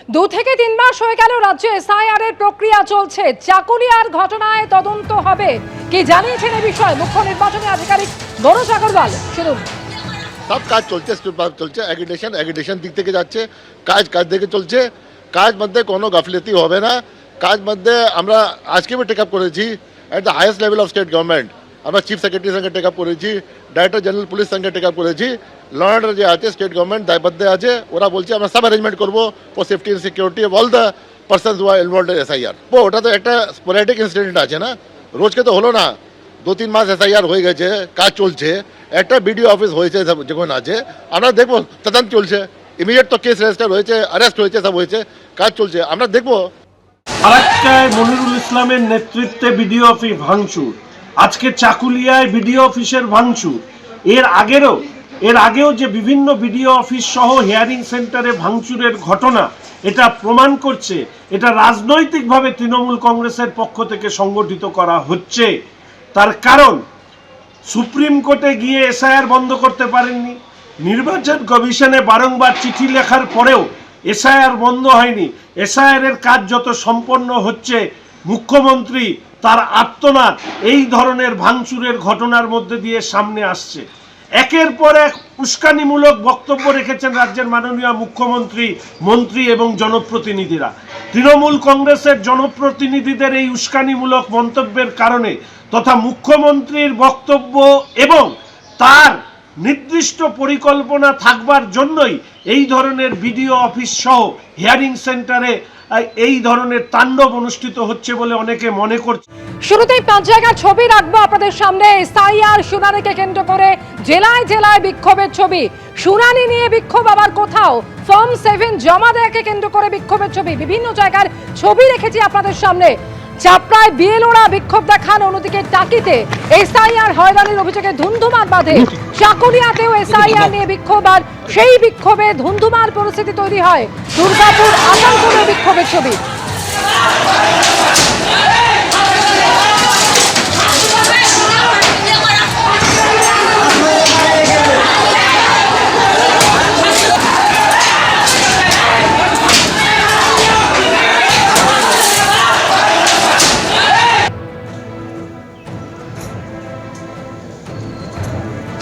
2 থেকে 3 মাস হয়ে গেল রাজ্যে এসআইআর এর প্রক্রিয়া চলছে। চাকুলিয়ার ঘটনায় তদন্ত হবে কি জানিয়েছেন এই বিষয়ে মুখ্য নির্বাচনী আধিকারিক মনোজ আগরওয়াল। শুনুন। সব কাজ চলছে এগ্রিগেশন দিক থেকে যাচ্ছে, কাজ দিকে চলছে। কাজ মধ্যে কোনো গাফিলতি হবে না। কাজ মধ্যে আমরা আজকে টেক আপ করেছি at the highest level of state government. আমরা চিফ সেক্রেটারির সঙ্গে টেক আপ করেছি, ডাইরেক্টর জেনারেল পুলিশ সঙ্গে টেক আপ করেছি। ল অ্যান্ড অর্ডার যে আছে স্টেট গভর্নমেন্ট দায়বদ্ধ আছে, ওরা বলছে আমরা সব অ্যারেঞ্জমেন্ট করবো for safety and security of all the persons who are involved in SIR. ওটা তো একটা স্পোরেডিক ইনসিডেন্ট আছে না, রোজকে তো হলো না। 2-3 মাস এসআইআর হয়ে গেছে, কাজ চলছে। একটা বিডিও অফিস হয়েছে যখন আছে, আমরা দেখবো তদন্ত চলছে। ইমিডিয়েট তো কেস রেজিস্টার হয়েছে, অ্যারেস্ট হয়েছে, সব হয়েছে, কাজ চলছে, আমরা দেখবো। ফারাক্কায় মনিরুল ইসলামের নেতৃত্বে বিডিও অফিস ভাঙচুর, আজকে চাকুলিয়ায় বিডিও অফিসের ভাঙচুর। এর আগেও যে বিভিন্ন বিডিও অফিস সহ হিয়ারিং সেন্টারে ভাঙচুরের ঘটনা, এটা প্রমাণ করছে এটা রাজনৈতিকভাবে তৃণমূল কংগ্রেসের পক্ষ থেকে সংগঠিত করা হচ্ছে। তার কারণ সুপ্রিম কোর্টে গিয়ে এসআইআর বন্ধ করতে পারেননি, নির্বাচন কমিশনে বারংবার চিঠি লেখার পরেও এসআইআর বন্ধ হয়নি। এসআইআর এর কাজ যত সম্পন্ন হচ্ছে, মুখ্যমন্ত্রী তার আত্মনাদ এই ধরনের ভাঙচুরের ঘটনার মধ্যে দিয়ে সামনে আসছে। একের পর এক উস্কানিমূলক বক্তব্য রেখেছেন রাজ্যের মাননীয় মুখ্যমন্ত্রী, মন্ত্রী এবং জনপ্রতিনিধিরা। তৃণমূল কংগ্রেসের জনপ্রতিনিধিদের এই উস্কানিমূলক মন্তব্যের কারণে তথা মুখ্যমন্ত্রীর বক্তব্য এবং তার নির্দিষ্ট পরিকল্পনা থাকবার জন্যই এই ধরনের বিডিও অফিস সহ হিয়ারিং সেন্টারে এই ধরনের তাণ্ডব অনুষ্ঠিত হচ্ছে বলে অনেকে মনে করছে। শুরুতেই 5 জায়গার ছবি রাখবো আপনাদের সামনে। এসআইআর শুনানিকে কেন্দ্র করে জেলায় জেলায় বিক্ষোভের ছবি। শুনানি নিয়ে বিক্ষোভ, আবার কোথাও ফর্ম 7 জমা দেওয়াকে কেন্দ্র করে বিক্ষোভের ছবি। বিভিন্ন জায়গার ছবি রেখেছি আপনাদের সামনে। চাপড়ায় বিএলওরা বিক্ষোভ দেখান, অন্যদিকে টাকিতে এসআইআর হয়রানির অভিযোগে ধুন্ধুমার বাঁধে। চাকুলিয়াতেও এসআইআর নিয়ে বিক্ষোভ, আর সেই বিক্ষোভে ধুন্ধুমার পরিস্থিতি তৈরি হয়। দুর্গাপুর আসানসোলে বিক্ষোভের ছবি।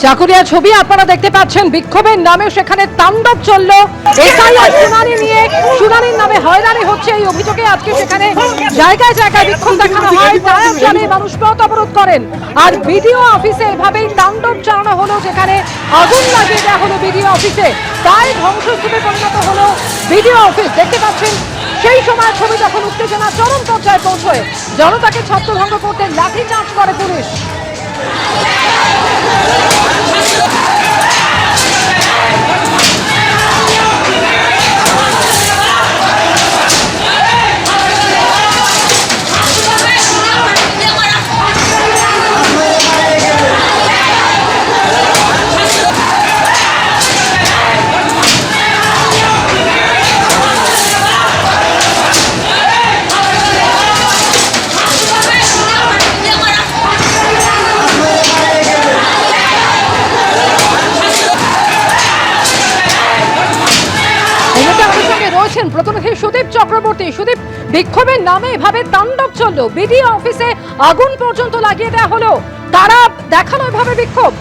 চাকুলিয়া ছবি আপনারা দেখতে পাচ্ছেন। বিক্ষোভের নামে সেখানে তাণ্ডব চললো। এসআইআর শুনানি নিয়ে, শুনানির নামে হয়রানি হচ্ছে এই অভিযোগে আজকে সেখানে জায়গায় জায়গায় বিক্ষোভ দেখানো হয়। তারা জানে মানুষ পথ অবরোধ করেন, আর বিডিও অফিসে এভাবেই তাণ্ডব চালানো হলো। যেখানে আগুন লাগিয়ে দেওয়া হলো বিডিও অফিসে, প্রায় ধ্বংসস্তূপে পরিণত হলো বিডিও অফিস। দেখতে পাচ্ছেন সেই সময় ছবি যখন উত্তেজনা চরম পর্যায়ে পৌঁছয়, জনতাকে ছত্রভঙ্গ করতে লাঠিচার্জ করে পুলিশ। প্রতিনিধি সুদীপ চক্রবর্তী। সুদীপ, বিক্ষোভের নামে এভাবে তাণ্ডব চললো, বিডিও অফিসে আগুন পর্যন্ত লাগিয়ে দেওয়া হলো, তারা দেখানো এভাবে বিক্ষোভ।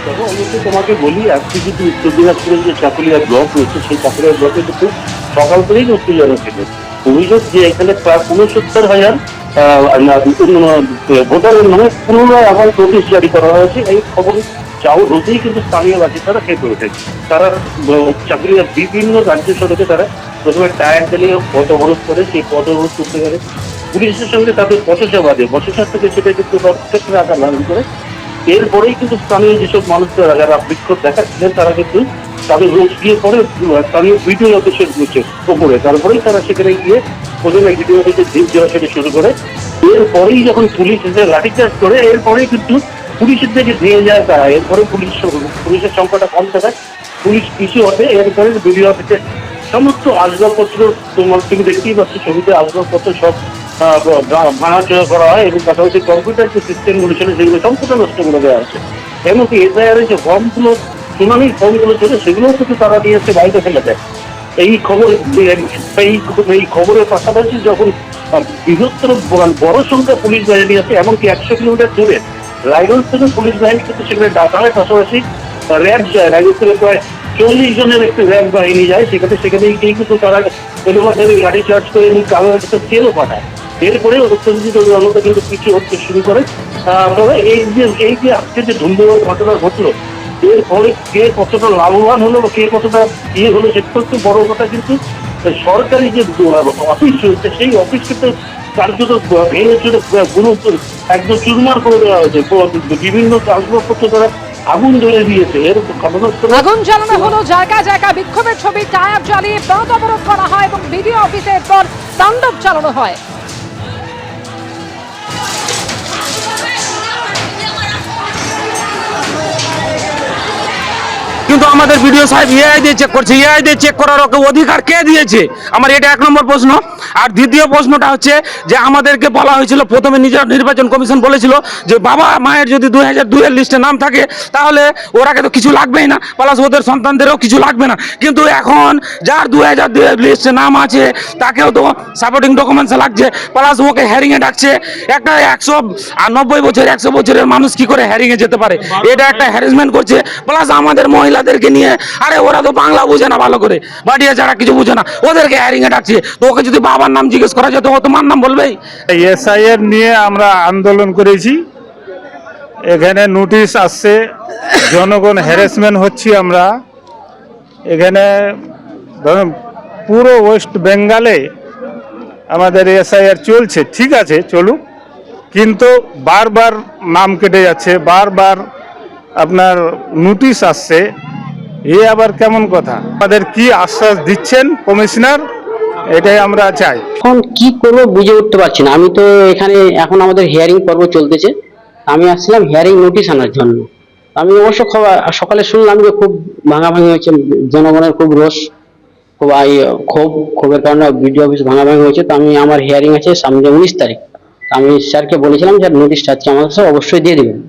দেখো, আমি তো তোমাকে বলি, আজকে কিন্তু উত্তর দিনাজপুরের যে চাকুলিয়া ব্লক রয়েছে, সেই চাকুলিয়া ব্লকে কিন্তু সকাল থেকেই উত্তেজনা ছিল। অভিযোগ যে এখানে প্রায় ৬৯,০০০ ভোটারের নামে পুনরায় আবার নোটিশ জারি করা হয়েছে। এই খবর যাও রোজেই কিন্তু স্থানীয় বাসিন্দারা খেপে ওঠেছে। তারা চাকুলিয়ার বিভিন্ন রাজ্য সড়কে তারা প্রথমে টায়ার জ্বালিয়ে পথ অবরোধ করে, সেই পথ অবরোধ করতে গেলে পুলিশের সঙ্গে তাদের বচসা বাঁধে। বচসার থেকে সেটা কিন্তু রক্তক্ষেত্রে আকার ধারণ করে। এরপরেই কিন্তু স্থানীয় যেসব মানুষরা যারা বিক্ষোভ দেখাচ্ছিলেন, তারা কিন্তু তাদের রোজ গিয়ে পরে স্থানীয় বিডিও অফিসের ওপরে, তারপরেই তারা সেখানে গিয়ে প্রথমে বিডিও অফিসের দিক দেওয়া সেটা শুরু করে। এরপরেই যখন পুলিশ এসে লাঠিচার্জ করে, এরপরেই কিন্তু পুলিশের দিকে ধেয়ে যায় তারা। এরপরে পুলিশের সংখ্যাটা কম থাকায় পুলিশ পিছু হটে। এরপরে বিডিও অফিসের সমস্ত আসবাবপত্র, তুমি দেখতেই পাচ্ছ ছবিতে, আসবাবপত্র সব ভাঙাচোরা করা হয় এবং পাশাপাশি কম্পিউটার যে সিস্টেমগুলো ছিল সেগুলো সম্পূর্ণ নষ্ট করে দেওয়া হচ্ছে। এমনকি এসআইআর যে ফর্মগুলো, শুনানির ফর্মগুলো ছিল, সেগুলোও কিন্তু তারা নিয়ে এসে বাইরে ফেলে দেয়। এই খবর এই খবরের পাশাপাশি যখন বৃহত্তর বড় সংখ্যা পুলিশ বাহিনী আছে, এমনকি 100 কিলোমিটার দূরে রায়গঞ্জ থেকে পুলিশ বাহিনী কিন্তু সেখানে ডাকা হয়, পাশাপাশি র্যাব যায়, রায়গঞ্জ থেকে প্রায় 40 জনের একটি র্যাব বাহিনী যায়, সেখানে গিয়ে কিন্তু তারা লাঠি চার্জ করে কাগজ একটা তেলও পাঠায়। এরপরে অত্যন্ত জনতা কিন্তু কিছু হতে শুরু করে। তবে এই যে আজকে যে ধুমধামের ঘটনা ঘটলো, এর ফলে কে কতটা লাভবান হলো বা কে কতটা হলো সেটা একটু বড় কথা, কিন্তু সরকারি যে অফিস রয়েছে সেই অফিস কিন্তু কার্যত ভেঙে চুরে একদম চুরমার করে দেওয়া হয়েছে। বিভিন্ন আসবাবপত্র তারা আগুন ধরে দিয়েছে। এর ঘটনাস্থলে আগুন জ্বালানো হলো, জায়গায় জায়গায় বিক্ষোভের ছবি, টায়ার জ্বালিয়ে পথ অবরোধ করা হয় এবং বিডিও অফিসে এরপর তাণ্ডব চালানো হয়। কিন্তু আমাদের ভিডিও সাহেব এআই দিয়ে চেক করছে, এআই দিয়ে চেক করার ওকে অধিকার কে দিয়েছে? আমার এটা 1 নম্বর প্রশ্ন। আর দ্বিতীয় প্রশ্নটা হচ্ছে যে আমাদেরকে বলা হয়েছিল, প্রথমে নির্বাচন কমিশন বলেছিল যে বাবা মায়ের যদি 2002 এর লিস্টে নাম থাকে তাহলে ওরাকে তো কিছু লাগবেই না, প্লাস ওদের সন্তানদেরও কিছু লাগবে না। কিন্তু এখন যার 2002 এর লিস্টে নাম আছে তাকেও তো সাপোর্টিং ডকুমেন্টস লাগছে, প্লাস ওকে হ্যারিংয়ে ডাকছে। একটা 190 বছর 100 বছরের মানুষ কি করে হ্যারিংয়ে যেতে পারে? এটা একটা হ্যারাসমেন্ট করছে। প্লাস আমাদের মহিলাদেরকে নিয়ে, আরে ওরা তো বাংলা বোঝে না ভালো করে, বাড়িয়ে ছাড়া কিছু বোঝে না, ওদেরকে হ্যারিংয়ে ডাকছে। তো ওকে যদি বাবার নাম জিজ্ঞেস করা যেত ও তো মার নাম বলবেই। এসআইআর নিয়ে আমরা আন্দোলন করেছি, এখানে নোটিশ আসছে, জনগণ হ্যারাসমেন্ট হচ্ছি আমরা। এখানে ধরুন পুরো ওয়েস্ট বেঙ্গলে আমাদের এসআইআর চলছে, ঠিক আছে চলুক, কিন্তু বারবার নাম কেটে যাচ্ছে, বারবার আপনার নোটিশ আসছে। এ আবার কেমন কথা? আমাদের কি আশ্বাস দিচ্ছেন কমিশনার, এটাই আমরা চাই। এখন কি করবো বুঝে উঠতে পারছি না। আমি তো এখানে এখন আমাদের হিয়ারিং পর্ব চলতেছে, আমি আসছিলাম হিয়ারিং নোটিশ আনার জন্য। আমি অবশ্য সকালে শুনলাম যে খুব ভাঙাভাঙি হয়েছে, জনগণের খুব রোষ, খুব ক্ষোভের কারণে বিডিও অফিস ভাঙাভাঙি হয়েছে। তো আমি আমার হিয়ারিং আছে সামনে 19 তারিখ, আমি স্যারকে বলেছিলাম যে নোটিশটা আজকে আমার কাছে অবশ্যই দিয়ে দেবেন।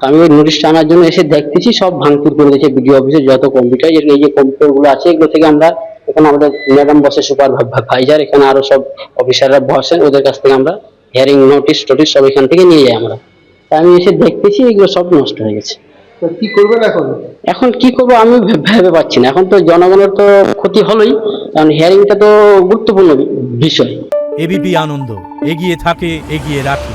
তো আমি ওই নোটিশটা আনার জন্য এসে দেখতেছি সব ভাঙচুর করে দিয়েছে বিডিও অফিসে, যত কম্পিউটার, এই যে কম্পিউটার গুলো আছে এগুলো থেকে আমরা, এখানে আমাদের ম্যাডাম বসে সুপারভাইজার, এখানে আরো সব অফিসাররা বসেন, ওদের কাছ থেকে আমরা হিয়ারিং নোটিশ টোটিশ সব এখান থেকে নিয়ে যাই আমরা। আমি এসে দেখতেছি এগুলো সব নষ্ট হয়ে গেছে। কি করবেন এখন? এখন কি করবো আমি ভেবে পাচ্ছি না। এখন তো জনগণের তো ক্ষতি হলোই, কারণ হিয়ারিংটা তো গুরুত্বপূর্ণ বিষয়। এবিপি আনন্দ, এগিয়ে থাকে, এগিয়ে রাখে।